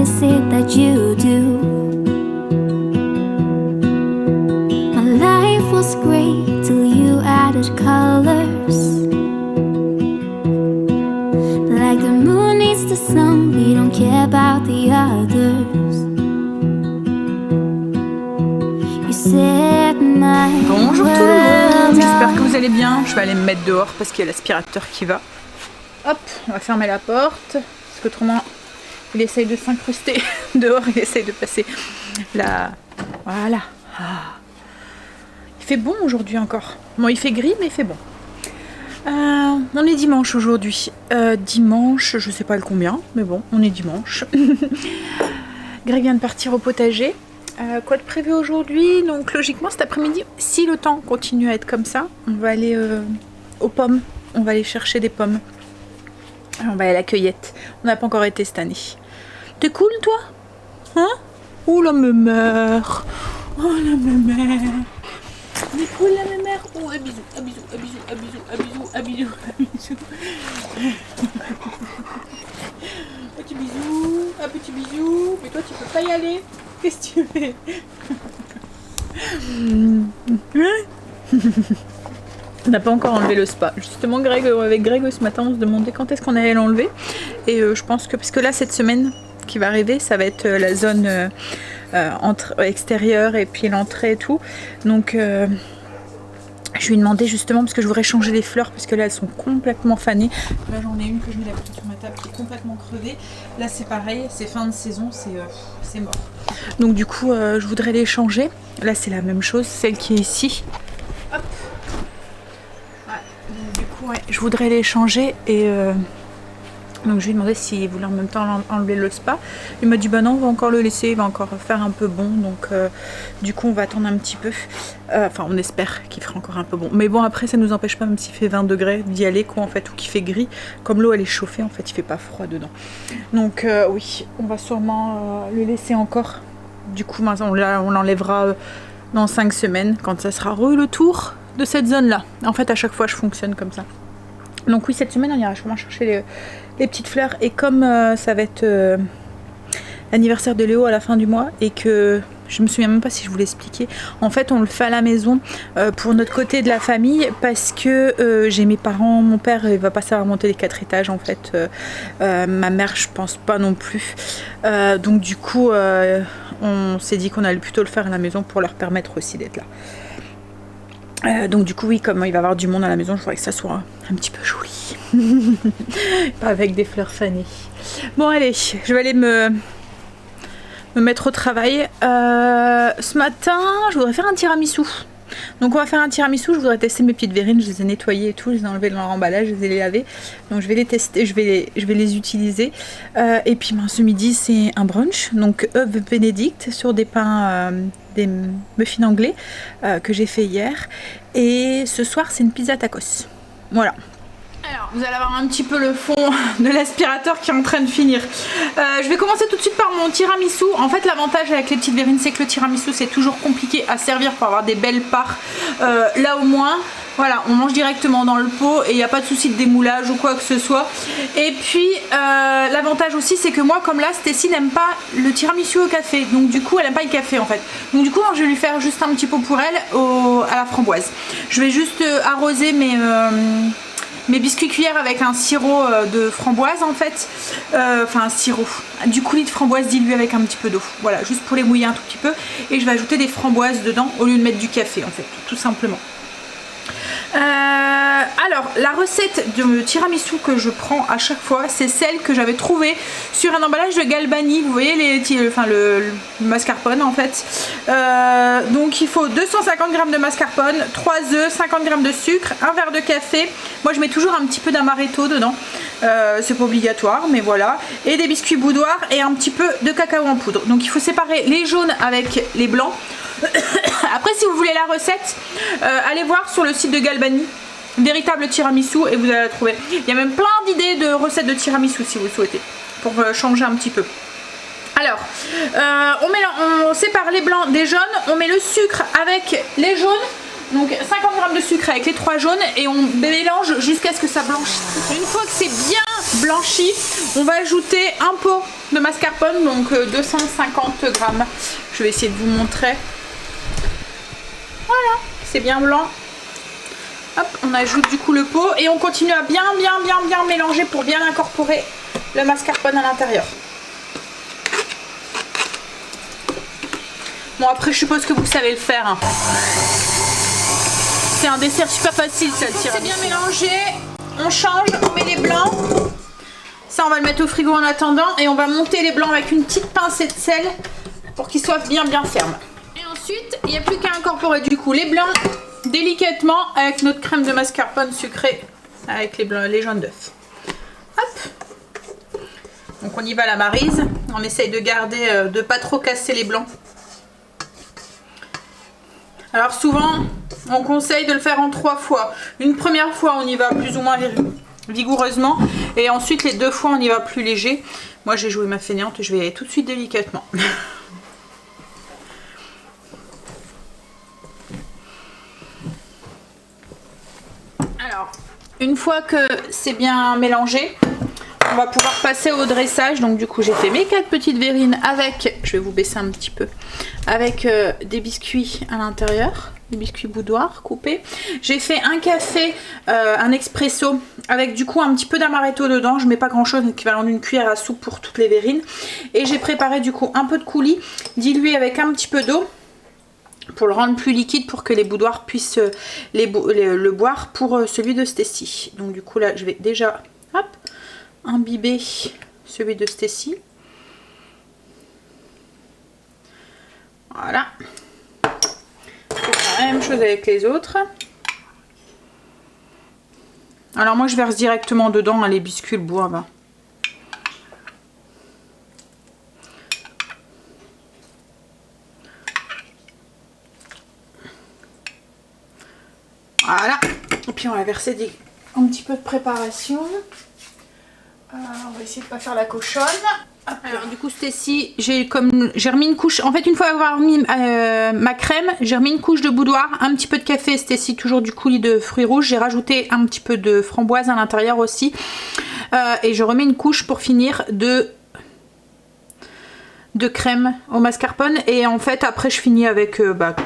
is it that you do? My life was great till you added colors. Like the moon needs the sun, we don't care about the others. You set my Bonjour tout le monde, j'espère que world vous allez bien. Je vais aller me mettre dehors parce qu'il y a l'aspirateur qui va. Hop, on va fermer la porte parce qu'autrement il essaye de s'incruster dehors, il essaye de passer la... Voilà. Ah. Il fait bon aujourd'hui encore. Bon, il fait gris mais il fait bon. On est dimanche aujourd'hui. Dimanche, je sais pas le combien, mais bon, on est dimanche. Greg vient de partir au potager. Quoi de prévu aujourd'hui? Donc logiquement cet après-midi, si le temps continue à être comme ça, on va aller aux pommes. On va aller chercher des pommes. On va aller à la cueillette. On n'a pas encore été cette année. T'es cool toi? Hein? Oh la mémère. Oh la mémère. Mais cool la mémère. Oh un bisou, un bisou, un bisou, un bisou, un bisou, un bisou, un bisou. Petit bisou, un petit bisou. Mais toi tu peux pas y aller. Qu'est-ce que tu fais? On n'a pas encore enlevé le spa. Justement, avec Greg ce matin, on se demandait quand est-ce qu'on allait l'enlever. Et je pense que, parce que là, cette semaine qui va arriver, ça va être la zone extérieure et puis l'entrée et tout. Donc, je lui ai demandé justement, parce que je voudrais changer les fleurs, parce que là, elles sont complètement fanées. Là, j'en ai une que je mets d'habitude sur ma table qui est complètement crevée. Là, c'est pareil, c'est fin de saison, c'est mort. Donc, du coup, je voudrais les changer. Là, c'est la même chose, celle qui est ici. Hop. Du coup, ouais, je voudrais les changer et donc je lui ai demandé s'il voulait en même temps enlever le spa. Il m'a dit bah non, on va encore le laisser, il va encore faire un peu bon, donc du coup on va attendre un petit peu. Enfin on espère qu'il fera encore un peu bon. Mais bon après ça nous empêche pas, même s'il fait 20 degrés, d'y aller quoi en fait, ou qu'il fait gris. Comme l'eau elle est chauffée en fait, il fait pas froid dedans. Donc oui, on va sûrement le laisser encore. Du coup on l'enlèvera dans 5 semaines quand ça sera le tour de cette zone là. En fait à chaque fois je fonctionne comme ça. Donc oui, cette semaine on ira sûrement chercher les petites fleurs. Et comme ça va être l'anniversaire de Léo à la fin du mois et que je me souviens même pas si je vous l'ai expliqué, en fait on le fait à la maison pour notre côté de la famille, parce que j'ai mes parents, mon père il va pas savoir monter les 4 étages en fait, ma mère je pense pas non plus, donc du coup on s'est dit qu'on allait plutôt le faire à la maison pour leur permettre aussi d'être là. Donc du coup oui, comme il va y avoir du monde à la maison, je voudrais que ça soit un petit peu joli. Pas avec des fleurs fanées. Bon allez, je vais aller me mettre au travail. Ce matin, je voudrais faire un tiramisu. Donc on va faire un tiramisu, je voudrais tester mes petites verrines, je les ai nettoyées et tout, je les ai enlevées dans leur emballage, je les ai lavées. Donc je vais les tester, je vais les utiliser. Et puis ce midi c'est un brunch, donc œufs bénédicts sur des pains, des muffins anglais que j'ai fait hier. Et ce soir c'est une pizza tacos. Voilà. Alors, vous allez avoir un petit peu le fond de l'aspirateur qui est en train de finir. Je vais commencer tout de suite par mon tiramisu. En fait, l'avantage avec les petites verrines, c'est que le tiramisu, c'est toujours compliqué à servir pour avoir des belles parts. Là, au moins, voilà, on mange directement dans le pot et il n'y a pas de souci de démoulage ou quoi que ce soit. Et puis, l'avantage aussi, c'est que moi, comme là, Stécie n'aime pas le tiramisu au café. Donc, du coup, elle n'aime pas le café, en fait. Donc, du coup, je vais lui faire juste un petit pot pour elle à la framboise. Je vais juste arroser mes biscuits cuillères avec un sirop de framboise en fait, enfin un sirop, du coulis de framboise dilué avec un petit peu d'eau, voilà, juste pour les mouiller un tout petit peu, et je vais ajouter des framboises dedans au lieu de mettre du café en fait, tout simplement. Alors la recette de tiramisu que je prends à chaque fois, c'est celle que j'avais trouvée sur un emballage de Galbani. Vous voyez le mascarpone en fait. Donc il faut 250 g de mascarpone, 3 œufs, 50 g de sucre, un verre de café. Moi je mets toujours un petit peu d'amaretto dedans, c'est pas obligatoire mais voilà, et des biscuits boudoir et un petit peu de cacao en poudre. Donc il faut séparer les jaunes avec les blancs. Après si vous voulez la recette, allez voir sur le site de Galbani, véritable tiramisu, et vous allez la trouver. Il y a même plein d'idées de recettes de tiramisu si vous souhaitez, pour changer un petit peu. Alors, on sépare les blancs des jaunes, on met le sucre avec les jaunes, donc 50 g de sucre avec les 3 jaunes, et on mélange jusqu'à ce que ça blanchisse. Une fois que c'est bien blanchi, on va ajouter un pot de mascarpone, donc 250 grammes. Je vais essayer de vous montrer. Voilà, c'est bien blanc. Hop, on ajoute du coup le pot et on continue à bien mélanger pour bien incorporer le mascarpone à l'intérieur. Bon, après je suppose que vous savez le faire, hein. C'est un dessert super facile, ça, le tiramisu. C'est bien mélangé, on change, on met les blancs. Ça, on va le mettre au frigo en attendant et on va monter les blancs avec une petite pincée de sel pour qu'ils soient bien fermes. Et ensuite, il n'y a plus qu'à incorporer du coup les blancs délicatement avec notre crème de mascarpone sucrée avec les jaunes d'œufs. Hop. Donc on y va à la maryse. On essaye de garder, de pas trop casser les blancs. Alors souvent, on conseille de le faire en 3 fois. Une première fois, on y va plus ou moins vigoureusement. Et ensuite, les 2 fois, on y va plus léger. Moi, j'ai joué ma fainéante et je vais y aller tout de suite délicatement. Alors, une fois que c'est bien mélangé, on va pouvoir passer au dressage. Donc du coup, j'ai fait mes 4 petites verrines avec, je vais vous baisser un petit peu, avec des biscuits à l'intérieur, des biscuits boudoir coupés. J'ai fait un café, un expresso avec du coup un petit peu d'amaretto dedans. Je mets pas grand chose, l'équivalent d'une cuillère à soupe pour toutes les verrines. Et j'ai préparé du coup un peu de coulis dilué avec un petit peu d'eau pour le rendre plus liquide pour que les boudoirs puissent le boire pour celui de Stacy. Donc du coup là, je vais déjà hop, imbiber celui de Stacy. Voilà. Je vais faire la même chose avec les autres. Alors moi je verse directement dedans, hein, les biscuits, le bois. Bah. Voilà. Et puis on va verser un petit peu de préparation. On va essayer de ne pas faire la cochonne. Hop. Alors du coup Stacy, j'ai remis une couche, en fait une fois avoir mis ma crème, j'ai remis une couche de boudoir, un petit peu de café Stacy, toujours du coulis de fruits rouges, j'ai rajouté un petit peu de framboise à l'intérieur aussi, et je remets une couche pour finir de crème au mascarpone, et en fait après je finis avec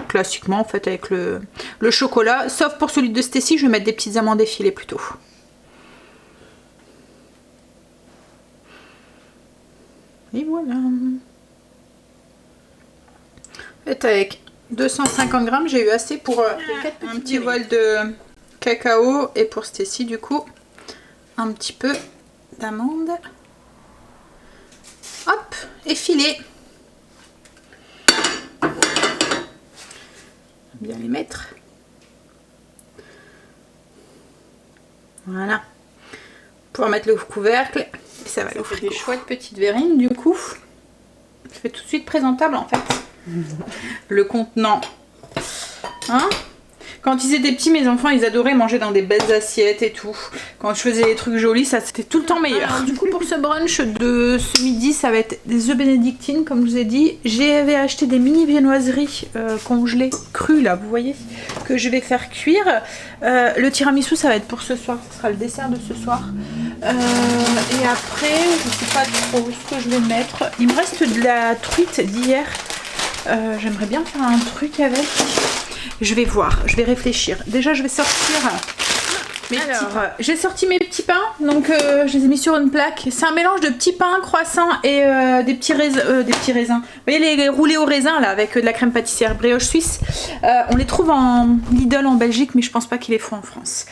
classiquement en fait avec le chocolat, sauf pour celui de Stacy, je vais mettre des petites amandes effilées plutôt. Et voilà. En fait, avec 250 grammes, j'ai eu assez pour un petit bol de cacao et pour Stacy, du coup, un petit peu d'amandes. Hop, effilé. Bien les mettre. Voilà. Pour mettre le couvercle. Ça va faire des chouettes petites verrines du coup. Je fais tout de suite présentable en fait. Le contenant. Hein? Quand ils étaient petits, mes enfants, ils adoraient manger dans des belles assiettes et tout. Quand je faisais des trucs jolis, ça c'était tout le temps meilleur. Alors, du coup, pour ce brunch de ce midi, ça va être des œufs bénédictines, comme je vous ai dit. J'avais acheté des mini viennoiseries congelées, crues là, vous voyez, que je vais faire cuire. Le tiramisu, ça va être pour ce soir, ce sera le dessert de ce soir. Et après, je sais pas trop ce que je vais mettre. Il me reste de la truite d'hier. J'aimerais bien faire un truc avec. Je vais voir, je vais réfléchir. Déjà, je vais sortir mes petits pains. J'ai sorti mes petits pains, donc je les ai mis sur une plaque. C'est un mélange de petits pains, croissants et des petits raisins. Vous voyez les roulés au raisin là, avec de la crème pâtissière brioche suisse. On les trouve en Lidl en Belgique, mais je pense pas qu'ils les font en France.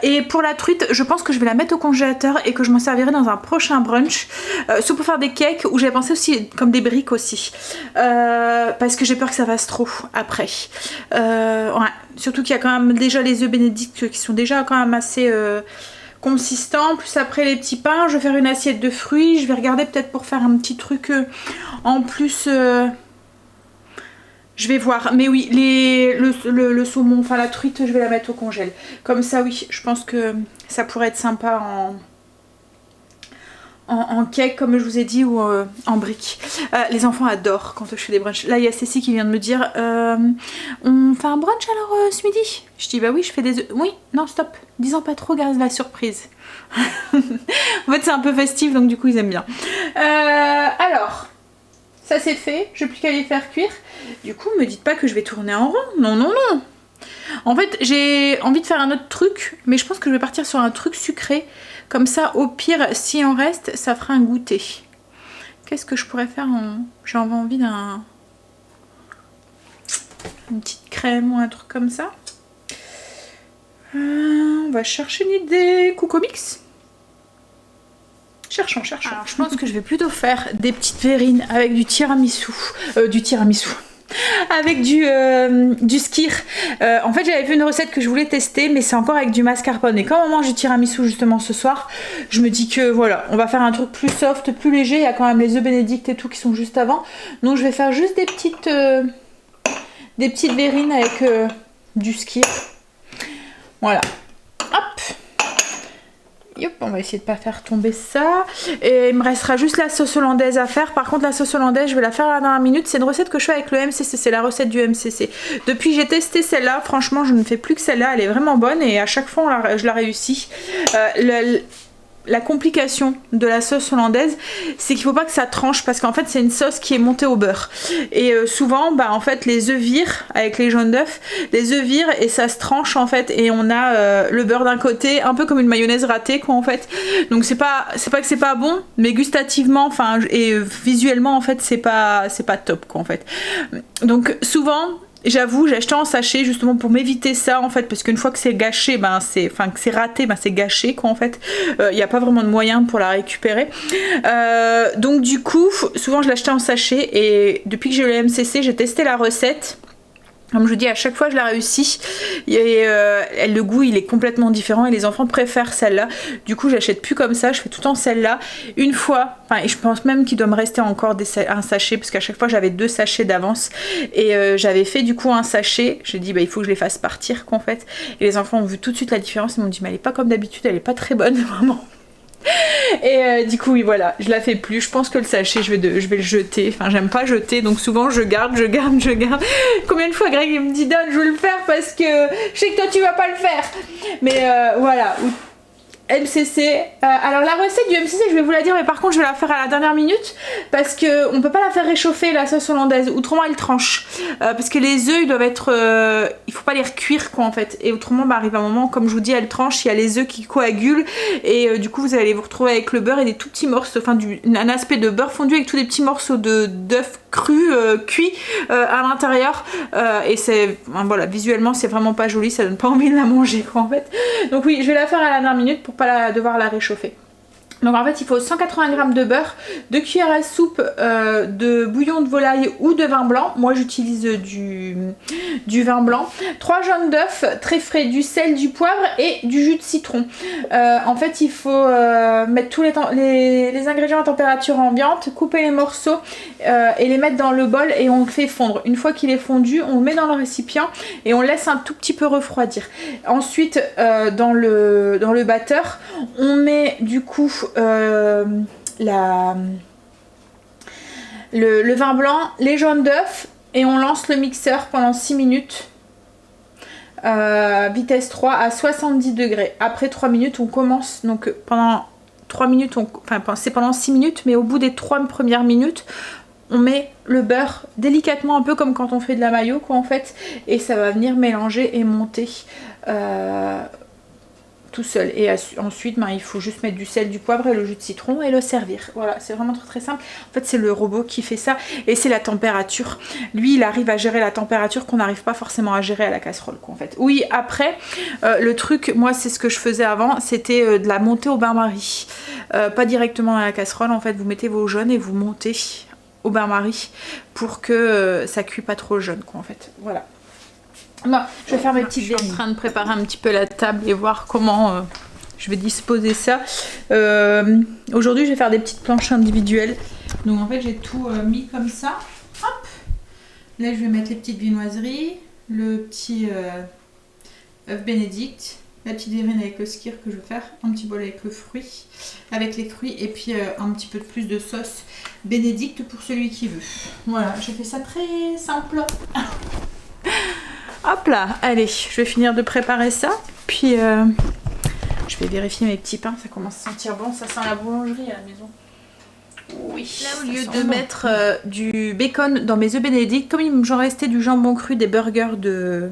Et pour la truite, je pense que je vais la mettre au congélateur et que je m'en servirai dans un prochain brunch. Soit pour faire des cakes, ou j'avais pensé aussi comme des briques aussi. Parce que j'ai peur que ça fasse trop après. Ouais. Surtout qu'il y a quand même déjà les œufs bénédicts qui sont déjà quand même assez consistants. Plus après les petits pains, je vais faire une assiette de fruits. Je vais regarder peut-être pour faire un petit truc en plus. Je vais voir. Mais oui, le saumon, enfin la truite, je vais la mettre au congèle. Comme ça, oui, je pense que ça pourrait être sympa en cake, comme je vous ai dit, ou en briques. Les enfants adorent quand je fais des brunchs. Là, il y a Cécile qui vient de me dire on fait un brunch alors ce midi? Je dis bah oui, je fais des œufs. Oui, non, stop. Disons pas trop, garde la surprise. En fait, c'est un peu festif, donc du coup, ils aiment bien. Alors, ça c'est fait, je n'ai plus qu'à les faire cuire. Du coup, me dites pas que je vais tourner en rond. Non, non, non. En fait, j'ai envie de faire un autre truc, mais je pense que je vais partir sur un truc sucré. Comme ça, au pire, si en reste, ça fera un goûter. Qu'est-ce que je pourrais faire en... J'ai envie d'un... Une petite crème ou un truc comme ça. On va chercher une idée. Coco Mix. Cherchons. Alors, je pense que je vais plutôt faire des petites verrines avec du tiramisu. Avec du skyr. En fait, j'avais vu une recette que je voulais tester, mais c'est encore avec du mascarpone. Et quand on mange du tiramisu justement ce soir, je me dis que voilà, on va faire un truc plus soft, plus léger. Il y a quand même les œufs bénédicts et tout qui sont juste avant. Donc je vais faire juste des petites verrines avec du skyr. Voilà. Hop. Yop, on va essayer de pas faire tomber ça. Et il me restera juste la sauce hollandaise à faire. Par contre, la sauce hollandaise, je vais la faire à la dernière minute. C'est une recette que je fais avec le MCC. C'est la recette du MCC. Depuis que j'ai testé celle-là, franchement, je ne fais plus que celle-là. Elle est vraiment bonne et à chaque fois, je la réussis. La complication de la sauce hollandaise, c'est qu'il faut pas que ça tranche parce qu'en fait c'est une sauce qui est montée au beurre et souvent en fait les œufs virent avec les jaunes d'œufs, les œufs virent et ça se tranche en fait et on a le beurre d'un côté, un peu comme une mayonnaise ratée quoi en fait. Donc c'est pas que c'est pas bon, mais gustativement enfin et visuellement en fait c'est pas top quoi en fait. Donc souvent j'avoue, j'ai acheté en sachet justement pour m'éviter ça en fait, parce qu'une fois que c'est gâché, que c'est raté, c'est gâché quoi en fait. Il n'y a pas vraiment de moyen pour la récupérer. Donc du coup, souvent je l'achetais en sachet et depuis que j'ai eu le MCC, j'ai testé la recette. Comme je vous dis, à chaque fois je la réussis et le goût il est complètement différent et les enfants préfèrent celle-là. Du coup j'achète plus comme ça, je fais tout le temps celle-là. Une fois, et je pense même qu'il doit me rester encore un sachet parce qu'à chaque fois j'avais 2 sachets d'avance et j'avais fait du coup un sachet. J'ai dit il faut que je les fasse partir quoi en fait. Et les enfants ont vu tout de suite la différence, ils m'ont dit mais elle est pas comme d'habitude, elle est pas très bonne vraiment. Et du coup oui voilà, je la fais plus, je pense que le sachet je vais le jeter, enfin j'aime pas jeter donc souvent je garde. Combien de fois Greg il me dit donne, je veux le faire parce que je sais que toi tu vas pas le faire, mais voilà. MCC, alors la recette du MCC je vais vous la dire mais par contre je vais la faire à la dernière minute parce que on peut pas la faire réchauffer la sauce hollandaise, autrement elle tranche parce que les œufs ils doivent être il faut pas les recuire quoi en fait et autrement arrive un moment comme je vous dis elle tranche, il y a les œufs qui coagulent et du coup vous allez vous retrouver avec le beurre et des tout petits morceaux, enfin un aspect de beurre fondu avec tous des petits morceaux d'œufs crus cuits à l'intérieur et c'est voilà, visuellement c'est vraiment pas joli, ça donne pas envie de la manger quoi en fait. Donc oui je vais la faire à la dernière minute pour pas devoir la réchauffer. Donc en fait il faut 180 g de beurre, 2 cuillères à soupe de bouillon de volaille ou de vin blanc. Moi j'utilise du vin blanc. 3 jaunes d'œufs très frais, du sel, du poivre et du jus de citron. En fait il faut mettre tous les ingrédients à température ambiante, couper les morceaux et les mettre dans le bol et on le fait fondre. Une fois qu'il est fondu, on le met dans le récipient et on laisse un tout petit peu refroidir. Ensuite dans le batteur, on met du coup le vin blanc, les jaunes d'œufs et on lance le mixeur pendant 6 minutes vitesse 3 à 70 degrés. Après 3 minutes on commence, donc pendant 3 minutes, c'est pendant 6 minutes mais au bout des 3 premières minutes on met le beurre délicatement, un peu comme quand on fait de la mayo quoi en fait, et ça va venir mélanger et monter tout seul. Et ensuite il faut juste mettre du sel, du poivre et le jus de citron et le servir. Voilà, c'est vraiment très très simple. En fait c'est le robot qui fait ça et c'est la température. Lui il arrive à gérer la température qu'on n'arrive pas forcément à gérer à la casserole quoi en fait. Oui après le truc, moi c'est ce que je faisais avant, c'était de la monter au bain-marie. Pas directement à la casserole en fait, vous mettez vos jaunes et vous montez au bain-marie pour que ça cuit pas trop jaune quoi en fait. Voilà. Bon, je vais faire mes petites verrines. Je suis en train de préparer un petit peu la table et voir comment je vais disposer ça. Aujourd'hui je vais faire des petites planches individuelles. Donc en fait j'ai tout mis comme ça. Hop. Là je vais mettre les petites viennoiseries, le petit œuf bénédicte, la petite verrine avec le skyr que je vais faire, un petit bol avec les fruits et puis un petit peu plus de sauce bénédicte pour celui qui veut. Voilà, j'ai fait ça très simple. Hop là, allez, je vais finir de préparer ça. Puis je vais vérifier mes petits pains, ça commence à sentir bon, ça sent la boulangerie à la maison. oui. Là, au lieu de mettre du bacon dans mes œufs bénédicts, comme il m'en restait du jambon cru des burgers de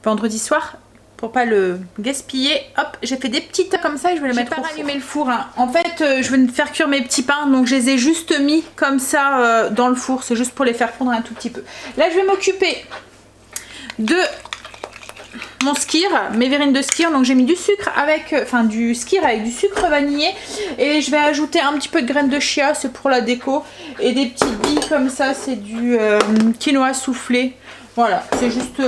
vendredi soir, pour pas le gaspiller, hop, j'ai fait des petits tas comme ça et je vais le mettre au four. J'ai pas rallumé le four, hein. En fait, je vais faire cuire mes petits pains, donc je les ai juste mis comme ça dans le four. C'est juste pour les faire fondre un tout petit peu. Là, je vais m'occuper de mon skyr, mes verrines de skyr. Donc j'ai mis du sucre avec, du skyr avec du sucre vanillé, et je vais ajouter un petit peu de graines de chia, c'est pour la déco, et des petites billes comme ça, c'est du quinoa soufflé. Voilà, c'est juste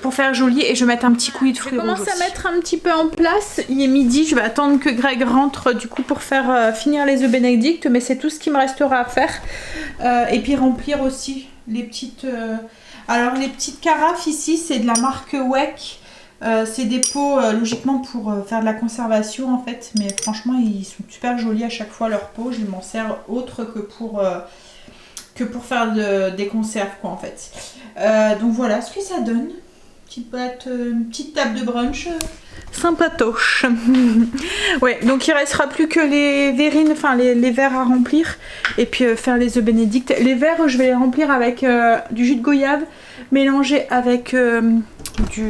pour faire joli, et je vais mettre un petit coulis de fruits rouges. Je commence à mettre un petit peu en place. Il est midi, je vais attendre que Greg rentre du coup pour faire finir les œufs bénédicts, mais c'est tout ce qui me restera à faire. Et puis remplir aussi les petites... Alors les petites carafes ici, c'est de la marque Weck. C'est des pots logiquement pour faire de la conservation en fait, mais franchement ils sont super jolis à chaque fois leurs pots. Je m'en sers autre que pour faire des conserves quoi en fait. Donc voilà ce que ça donne. Une petite table de brunch sympatoche. Ouais, donc il restera plus que les verrines, les verres à remplir, et puis faire les œufs bénédicts. Les verres, je vais les remplir avec du jus de goyave mélangé avec du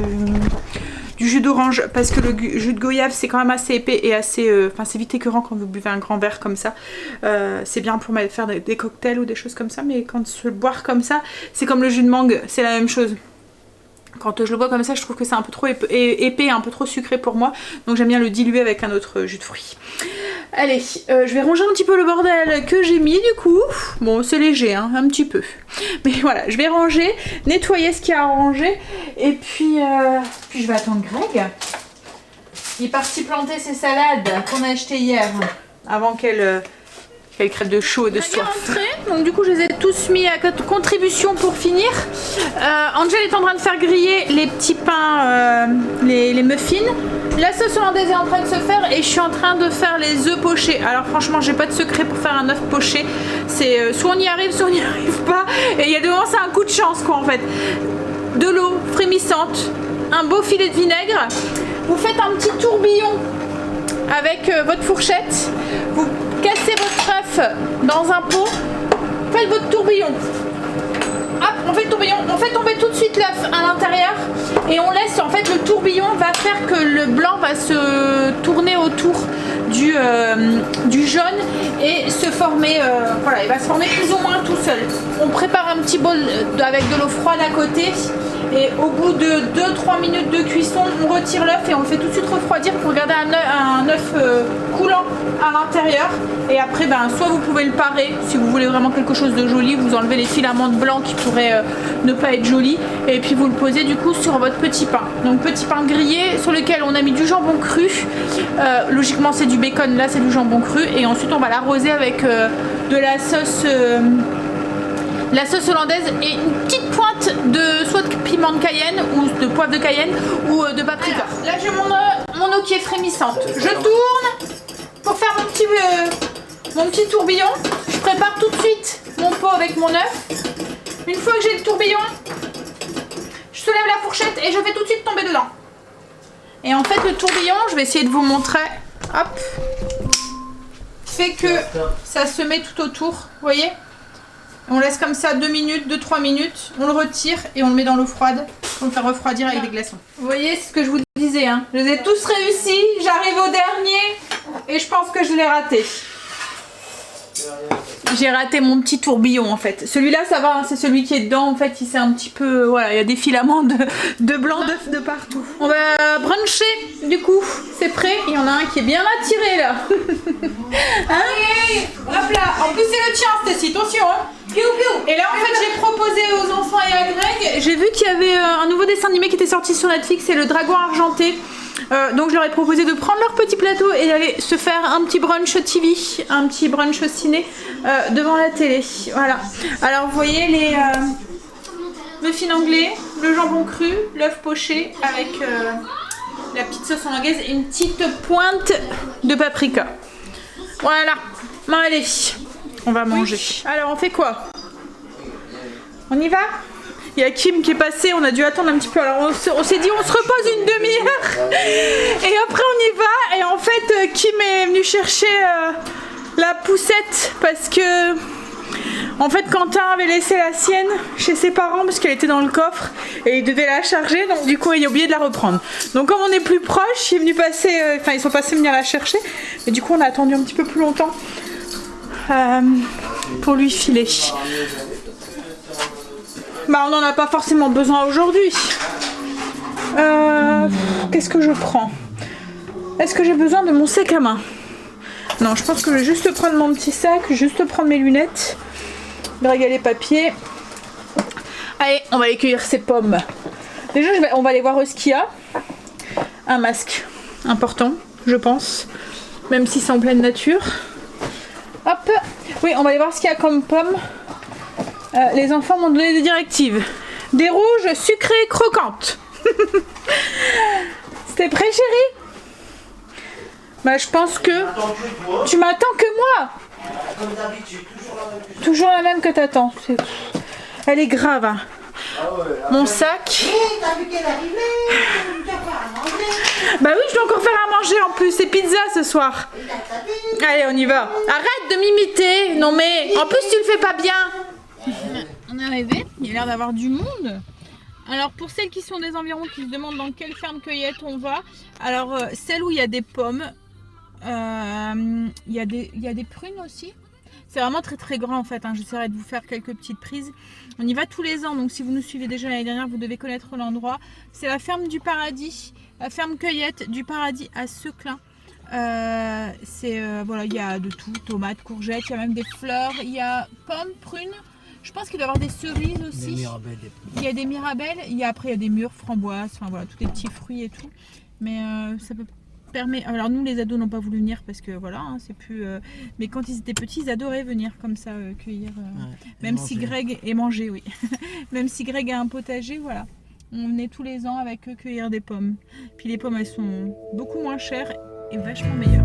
jus d'orange, parce que le jus de goyave c'est quand même assez épais et assez c'est vite écœurant quand vous buvez un grand verre comme ça. C'est bien pour faire des cocktails ou des choses comme ça, mais quand se boire comme ça, c'est comme le jus de mangue, c'est la même chose. Quand je le bois comme ça, je trouve que c'est un peu trop épais, un peu trop sucré pour moi. Donc j'aime bien le diluer avec un autre jus de fruits. Allez, je vais ranger un petit peu le bordel que j'ai mis du coup. Bon, c'est léger, hein, un petit peu. Mais voilà, je vais ranger, nettoyer ce qu'il y a à ranger. Et puis je vais attendre Greg. Il est parti planter ses salades qu'on a achetées hier, avant qu'elle crève de chaud et de soif. Donc du coup je les ai tous mis à contribution pour finir. Angel est en train de faire griller les petits pains, les muffins. La sauce hollandaise est en train de se faire, et je suis en train de faire les œufs pochés. Alors franchement j'ai pas de secret pour faire un œuf poché. C'est soit on y arrive, soit on n'y arrive pas. Et il y a de moments c'est un coup de chance quoi en fait. De l'eau frémissante, un beau filet de vinaigre. Vous faites un petit tourbillon avec votre fourchette. Vous cassez votre œuf dans un pot, faites votre tourbillon. Hop, on fait le tourbillon, on fait tomber tout de suite l'œuf à l'intérieur, et on laisse, en fait le tourbillon va faire que le blanc va se tourner autour du jaune et se former, voilà, il va se former plus ou moins tout seul. On prépare un petit bol avec de l'eau froide à côté, et au bout de 2-3 minutes de cuisson, on retire l'œuf et on le fait tout de suite refroidir pour garder un œuf coulant à l'intérieur. Et après, soit vous pouvez le parer, si vous voulez vraiment quelque chose de joli, vous enlevez les filaments de blanc qui pourraient ne pas être jolis, et puis vous le posez du coup sur votre petit pain. Donc petit pain grillé sur lequel on a mis du jambon cru. Logiquement c'est du bacon, là c'est du jambon cru, et ensuite on va l'arroser avec de la sauce hollandaise et une petite pointe de soit de piment de Cayenne ou de poivre de Cayenne ou de paprika. Alors, là j'ai mon eau qui est frémissante. Je tourne pour faire mon petit tourbillon. Je prépare tout de suite mon pot avec mon œuf. Une fois que j'ai le tourbillon, je soulève la fourchette et je fais tout de suite tomber dedans. Et en fait le tourbillon, je vais essayer de vous montrer, hop, fait que ça se met tout autour, vous voyez. On laisse comme ça 2 minutes, 2-3 minutes, on le retire et on le met dans l'eau froide pour le faire refroidir avec des glaçons. Vous voyez ce que je vous disais, hein. Je les ai tous réussis, j'arrive au dernier et je pense que je l'ai raté. J'ai raté mon petit tourbillon en fait. Celui-là ça va, hein, c'est celui qui est dedans en fait, il s'est un petit peu, voilà, il y a des filaments de blanc d'œuf de partout. On va bruncher du coup, c'est prêt, il y en a un qui est bien attiré là. Hein? Hop là, en plus c'est le tien Stacy, attention hein. Et là en fait j'ai proposé aux enfants et à Greg, j'ai vu qu'il y avait un nouveau dessin animé qui était sorti sur Netflix, c'est le Dragon Argenté. Donc je leur ai proposé de prendre leur petit plateau et d'aller se faire un petit brunch TV, un petit brunch ciné devant la télé. Voilà. Alors vous voyez les muffins anglais, le jambon cru, l'œuf poché avec la petite sauce hollandaise et une petite pointe de paprika. Voilà. Bon, allez, on va manger. Oui. Alors on fait quoi? On y va? Il y a Kim qui est passé, on a dû attendre un petit peu. Alors on s'est dit on se repose une demi-heure et après on y va. Et en fait Kim est venue chercher la poussette parce que en fait Quentin avait laissé la sienne chez ses parents parce qu'elle était dans le coffre et il devait la charger, donc du coup il a oublié de la reprendre. Donc comme on est plus proche, il est venu passer, ils sont passés venir la chercher, mais du coup on a attendu un petit peu plus longtemps pour lui filer. Bah on n'en a pas forcément besoin aujourd'hui. Qu'est-ce que je prends? Est-ce que j'ai besoin de mon sac à main? Non, je pense que je vais juste prendre mon petit sac, juste prendre mes lunettes, Greg a les papiers. Allez, on va aller cueillir ces pommes. Déjà, on va aller voir ce qu'il y a. Un masque, important, je pense, même si c'est en pleine nature. Hop, oui, on va aller voir ce qu'il y a comme pommes. Les enfants m'ont donné des directives. Des rouges sucrées croquantes. C'était prêt, chérie? Bah je pense que... Tu m'attends que moi? Comme d'habitude, toujours la même que t'attends. Elle est grave. Hein. Mon sac. T'as vu qu'elle arrivait? Tu vas faire à manger. Bah oui, je dois encore faire à manger en plus. C'est pizza ce soir. Allez, on y va. Arrête de m'imiter. Non mais, en plus tu le fais pas bien. On est arrivé. Il y a l'air d'avoir du monde. Alors pour celles qui sont des environs, qui se demandent dans quelle ferme cueillette on va, alors celle où il y a des pommes, il y a des prunes aussi. C'est vraiment très très grand en fait, hein. J'essaierai de vous faire quelques petites prises. On y va tous les ans, donc si vous nous suivez déjà l'année dernière, vous devez connaître l'endroit. C'est la ferme du Paradis, la ferme cueillette du Paradis à Seclin. Voilà, il y a de tout, tomates, courgettes, il y a même des fleurs, il y a pommes, prunes. Je pense qu'il doit y avoir des cerises aussi. Il y a des mirabelles. Après, il y a des mûres, framboises. Enfin voilà, tous les petits fruits et tout. Mais ça peut permettre. Alors nous, les ados n'ont pas voulu venir parce que voilà, hein, c'est plus. Mais quand ils étaient petits, ils adoraient venir comme ça cueillir. Même si Greg et manger, oui. Même si Greg a un potager, voilà. On venait tous les ans avec eux cueillir des pommes. Puis les pommes, elles sont beaucoup moins chères et vachement meilleures.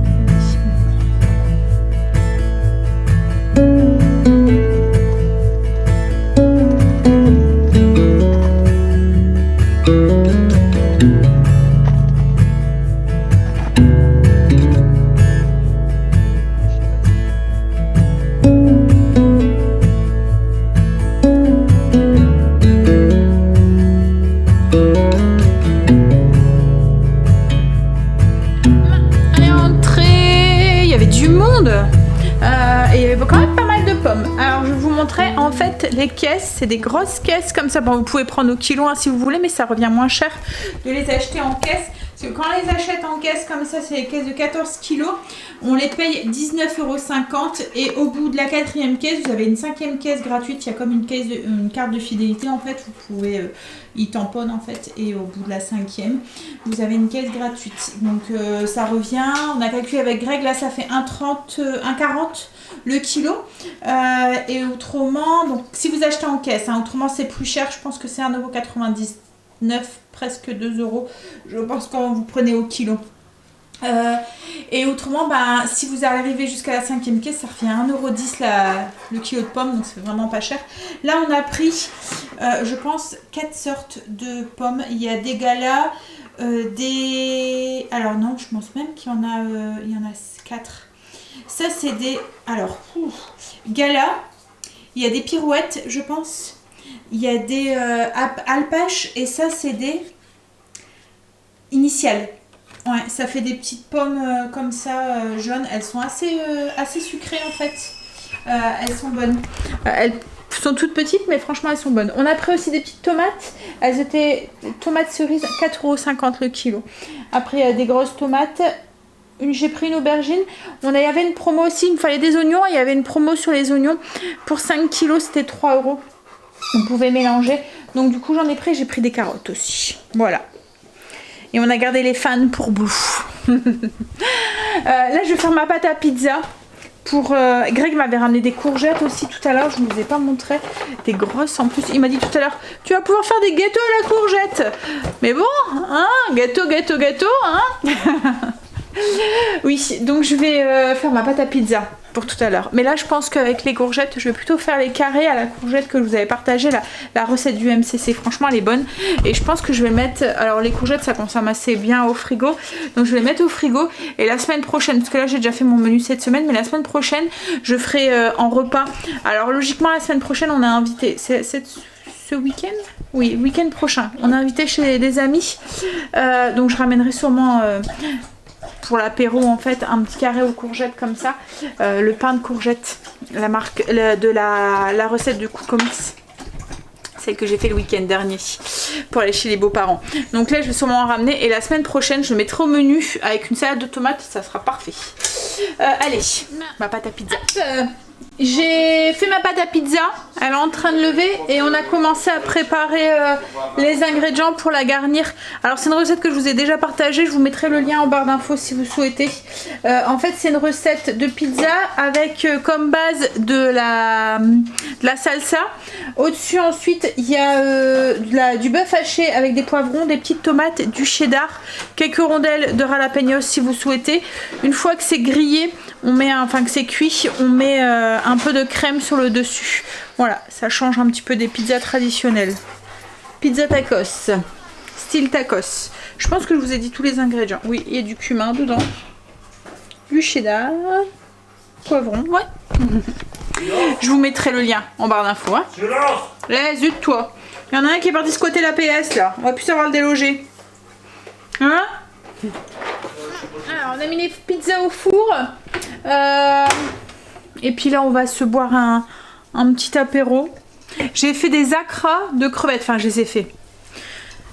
En fait, les caisses, c'est des grosses caisses comme ça. Bon, vous pouvez prendre au kilo hein, si vous voulez, mais ça revient moins cher de les acheter en caisse. Parce que quand on les achète en caisse comme ça, c'est les caisses de 14 kilos, on les paye 19,50 € et au bout de la 4e caisse, vous avez une 5e caisse gratuite. Il y a comme une carte de fidélité en fait. Vous pouvez y tamponner en fait et au bout de la 5e, vous avez une caisse gratuite. Donc ça revient, on a calculé avec Greg, là ça fait 1,40 le kilo. Et autrement, donc si vous achetez en caisse, hein, autrement c'est plus cher, je pense que c'est 1,99 €, presque 2 €, je pense, quand vous prenez au kilo. Et autrement, bah, si vous arrivez jusqu'à la 5e caisse, ça revient à 1,10 € le kilo de pommes, donc c'est vraiment pas cher. Là, on a pris, je pense, 4 sortes de pommes. Il y a des galas, des... Alors non, je pense même qu'il y en a 4. Ça, c'est des... Alors, galas, il y a des pirouettes, je pense. Il y a des alpaches, et ça, c'est des initiales. Ouais, ça fait des petites pommes comme ça, jaunes. Elles sont assez sucrées en fait. Elles sont bonnes. Elles sont toutes petites, mais franchement, elles sont bonnes. On a pris aussi des petites tomates. Elles étaient tomates cerises, 4,50 € le kilo. Après, il y a des grosses tomates. J'ai pris une aubergine. Il y avait une promo aussi. Il me fallait des oignons. Il y avait une promo sur les oignons. Pour 5 kilos, c'était 3 €. On pouvait mélanger. Donc, du coup, j'en ai pris. J'ai pris des carottes aussi. Voilà. Et on a gardé les fans pour bouffe. Là, je vais faire ma pâte à pizza. Greg m'avait ramené des courgettes aussi tout à l'heure. Je ne vous ai pas montré. Des grosses en plus. Il m'a dit tout à l'heure, tu vas pouvoir faire des gâteaux à la courgette. Mais bon, hein, gâteau, hein. Oui, donc je vais faire ma pâte à pizza. pour tout à l'heure. Mais là, je pense qu'avec les courgettes, je vais plutôt faire les carrés à la courgette que je vous avais partagé, la recette du MCC. Franchement, elle est bonne. Et je pense que je vais mettre... Alors, les courgettes, ça consomme assez bien au frigo. Donc, je vais les mettre au frigo. Et la semaine prochaine, parce que là, j'ai déjà fait mon menu cette semaine, mais la semaine prochaine, je ferai en repas. Alors, logiquement, la semaine prochaine, on a invité... Ce week-end? Oui, week-end prochain. On a invité chez des amis. Donc, je ramènerai sûrement... pour l'apéro en fait un petit carré aux courgettes comme ça, le pain de courgettes, la marque de la recette du Cook'Omix, celle que j'ai fait le week-end dernier pour aller chez les beaux-parents. Donc là je vais sûrement en ramener et la semaine prochaine je le mettrai au menu avec une salade de tomates, ça sera parfait. Allez, ma pâte à pizza. J'ai fait ma pâte à pizza, elle est en train de lever et on a commencé à préparer les ingrédients pour la garnir. Alors c'est une recette que je vous ai déjà partagée, je vous mettrai le lien en barre d'infos si vous souhaitez. En fait c'est une recette de pizza avec comme base de la salsa. Au-dessus ensuite il y a du bœuf haché avec des poivrons, des petites tomates, du cheddar, quelques rondelles de jalapeños si vous souhaitez. Une fois que c'est grillé, on met, enfin que c'est cuit, on met un peu de crème sur le dessus. Voilà, ça change un petit peu des pizzas traditionnelles. Pizza tacos, style tacos. Je pense que je vous ai dit tous les ingrédients. Oui, il y a du cumin dedans, du cheddar, poivron, ouais. Je vous mettrai le lien en barre d'infos. Hein. Là, zut toi. Il y en a un qui est parti squatter la PS là. On va plus savoir le déloger. Hein? Alors, on a mis les pizzas au four. Et puis là, on va se boire un petit apéro. J'ai fait des acras de crevettes. Enfin, je les ai fait.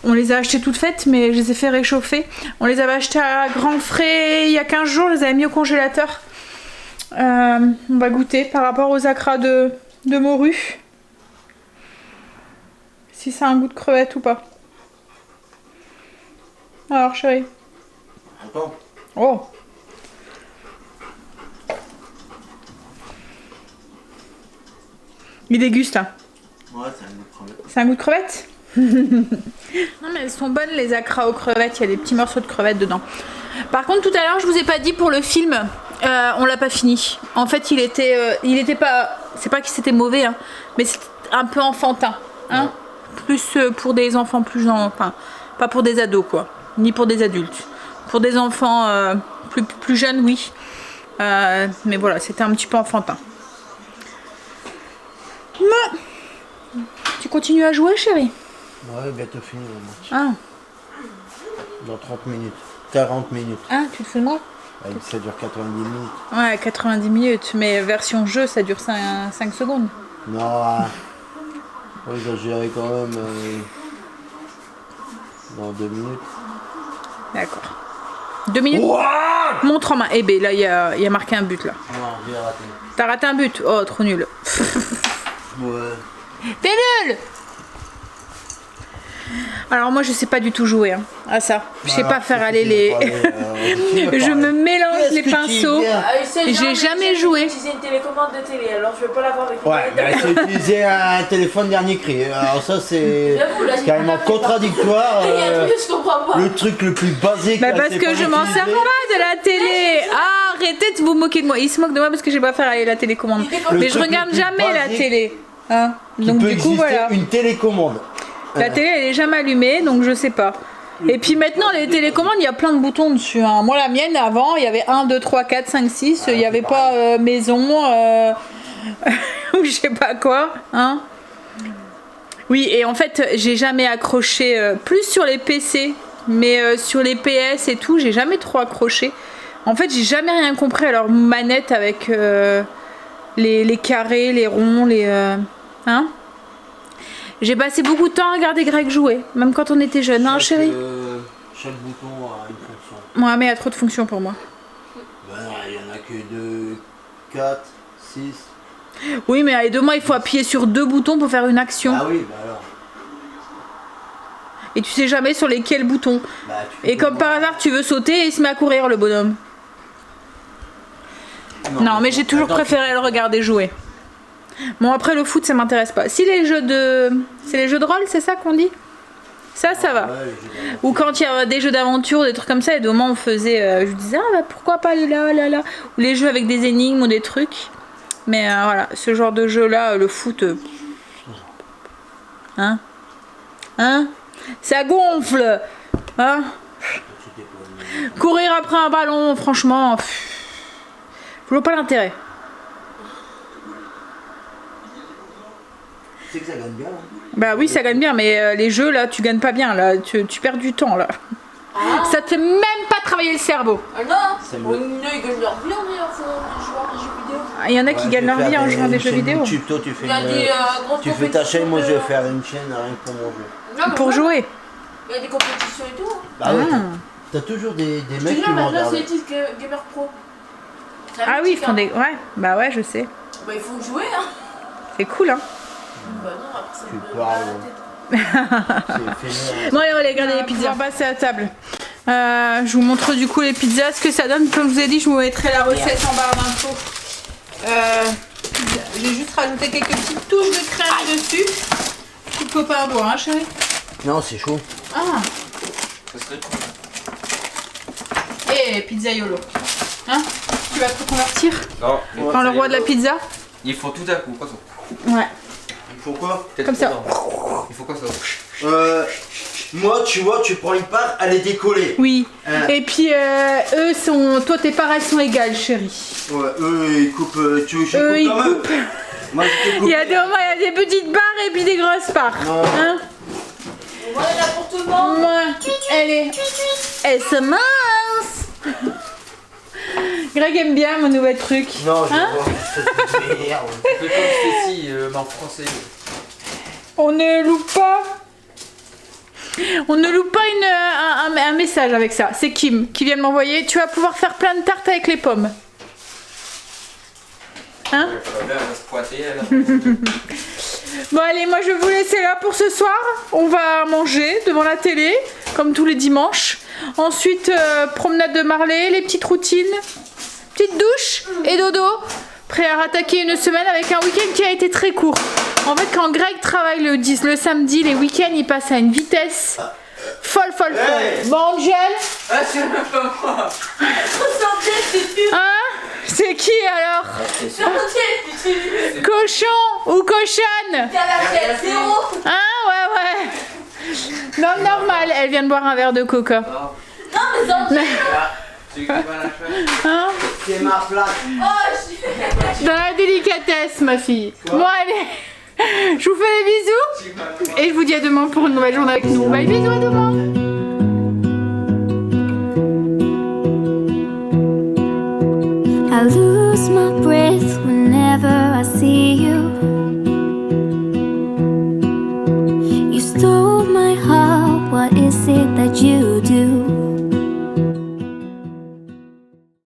On les a achetées toutes faites, mais je les ai fait réchauffer. On les avait achetées à grand frais il y a 15 jours. Je les avais mis au congélateur. On va goûter par rapport aux acras de morue. Si ça a un goût de crevette ou pas. Alors, chérie. Attends. Oh. Il déguste. Hein. Ouais, c'est un goût de crevette. C'est un goût de crevette. Non mais elles sont bonnes les acras aux crevettes, il y a des petits morceaux de crevettes dedans. Par contre tout à l'heure je vous ai pas dit pour le film, on l'a pas fini. En fait il était pas, c'est pas que c'était mauvais hein, mais c'est un peu enfantin. Hein, ouais. Plus pour des enfants plus enfin pas pour des ados quoi, ni pour des adultes. Pour des enfants plus jeunes oui. Mais voilà, c'était un petit peu enfantin. Mais... Tu continues à jouer chérie? Ouais, bientôt fini le match. Ah. Dans 30 minutes. 40 minutes. Ah, tu te fais de moi? Ouais, ça dure 90 minutes. Ouais, 90 minutes, mais version jeu, ça dure 5 secondes. Non, faut exagérer quand même. Dans 2 minutes. D'accord. 2 minutes. Ouah, Montre en main. Eh ben là, il y a marqué un but là. non, j'ai raté. T'as raté un but? Oh, trop nul. Ouais. T'es nul! Alors moi je sais pas du tout jouer hein, à ça. Je sais pas faire aller les... Je me mélange les pinceaux. J'ai jamais joué. J'ai utilisé une télécommande de télé, alors je vais pas l'avoir avec moi. Ouais, mais c'est utiliser un téléphone dernier cri. Alors ça c'est carrément contradictoire. Il y a un truc que je comprends pas. Le truc le plus basique. Bah parce que je m'en sers pas de la télé. Ah, arrêtez de vous moquer de moi. Il se moque de moi parce que j'ai pas faire aller la télécommande. Mais je regarde jamais la télé. Hein. Donc du coup voilà. Une télécommande. La télé elle est jamais allumée donc je sais pas. Et puis maintenant les télécommandes il y a plein de boutons dessus. Hein. Moi la mienne avant il y avait 1, 2, 3, 4, 5, 6. Il n'y avait pas maison ou je sais pas quoi. Hein. Oui et en fait j'ai jamais accroché plus sur les PC. Mais sur les PS et tout j'ai jamais trop accroché. En fait j'ai jamais rien compris à leur manette avec les carrés, les ronds, les... Hein. J'ai passé beaucoup de temps à regarder Greg jouer, même quand on était jeune, hein chérie? Chaque bouton a une fonction. Ouais, mais il y a trop de fonctions pour moi. Ben non, il y en a que 2, 4, 6. Oui, mais allez, demain, il faut appuyer sur 2 boutons pour faire une action. Ah oui, bah alors. Et tu sais jamais sur lesquels boutons. Bah, et comme par hasard, tu veux sauter et il se met à courir, le bonhomme. Non, mais j'ai toujours préféré le regarder jouer. Bon après le foot ça m'intéresse pas. Si les jeux de... C'est les jeux de rôle, c'est ça qu'on dit? Ça va. Ouais, les jeux d'aventure. Ou quand il y a des jeux d'aventure, des trucs comme ça, et de moment on faisait, je disais ah bah pourquoi pas aller là, là, là, ou les jeux avec des énigmes ou des trucs. Mais voilà, ce genre de jeu là, le foot, hein, ça gonfle, hein. Courir après un ballon, franchement, je vois pas l'intérêt. Tu sais que ça gagne bien. Hein. Bah oui, ça gagne bien, mais les jeux là, tu gagnes pas bien là, tu perds du temps là. Ça te fait même pas travailler le cerveau. Ah non, C'est bon, mieux. ils gagnent leur vie en jouant à des jeux vidéo. Il y en a qui Ouais, gagnent je vais leur vie faire en jouant à des jeux chaîne vidéo. YouTube, toi, tu fais, Il y a des grandes tu fais ta chaîne, moi je vais compétitions faire une chaîne rien que pour mon jeu. Non, mais Pour ouais, jouer. Il y a des compétitions et tout. Hein. Bah ouais, Ah. t'as toujours des Je te mecs dis, qui vont maintenant c'est regarder. Etis Gamer Pro. C'est un Ah oui, ils mythique, font hein. des. Ouais, bah ouais, je sais. Bah il faut jouer hein. C'est cool, hein. Bah non, après ça Tu me parles. la tête. C'est fainéant. Bon, allez, on va aller regarder les pizzas. On va passer à table. Je vous montre du coup les pizzas, ce que ça donne. Comme je vous ai dit, je vous mettrai la recette en barre d'infos. J'ai juste rajouté quelques petites touches de crème dessus. Tu peux pas boire, hein, chérie? Non, c'est chaud. Ah, Ça serait cool. et pizzaiolo. Hein? Tu vas te reconvertir Non, mais dans le roi de la pizza? Il faut tout à coup, quoi ça. Ouais. Il faut quoi? Peut-être Comme ça. trop. Il faut quoi ça? Moi, tu vois, tu prends une part, elle est décollée. Oui. Hein. Et puis eux sont. Toi, tes parts elles sont égales, chérie. Ouais, eux, ils coupent. Tu veux que je Eux, ils coupe comme eux? coupent. Moi, je te coupe. Il y a des moments, il y a des petites barres et puis des grosses barres. Non. Hein? Voilà là pour tout le monde. Moi, elle se mince. Greg aime bien mon nouvel truc. Non, je Hein? vois. Ça te m'énerve. Fais comme Stacy, mais en français. On ne loupe pas. On ne loupe pas un message avec ça. C'est Kim qui vient de m'envoyer. Tu vas pouvoir faire plein de tartes avec les pommes. Hein? Elle va se pointer, elle. Bon allez, moi je vais vous laisser là pour ce soir. On va manger devant la télé, comme tous les dimanches. Ensuite, promenade de Marley, les petites routines, petite douche et dodo. Prêt à rattaquer une semaine avec un week-end qui a été très court. En fait, quand Greg travaille le samedi, les week-ends, il passe à une vitesse folle. Hey. Bon, Angel, Ah, c'est même pas moi! hein? C'est qui alors? C'est Cochon ou cochonne? T'as la tête zéro. Hein? Ouais. Non, normal, elle vient de boire un verre de coca. pas. Non mais Angel. Tu veux que tu vas la faire? Hein? C'est ma place. Oh Dans la délicatesse, ma fille. Bon, allez. Je vous fais des bisous. Et je vous dis à demain pour une nouvelle journée avec nous. Bye, bisous, à demain. I lose my breath whenever I see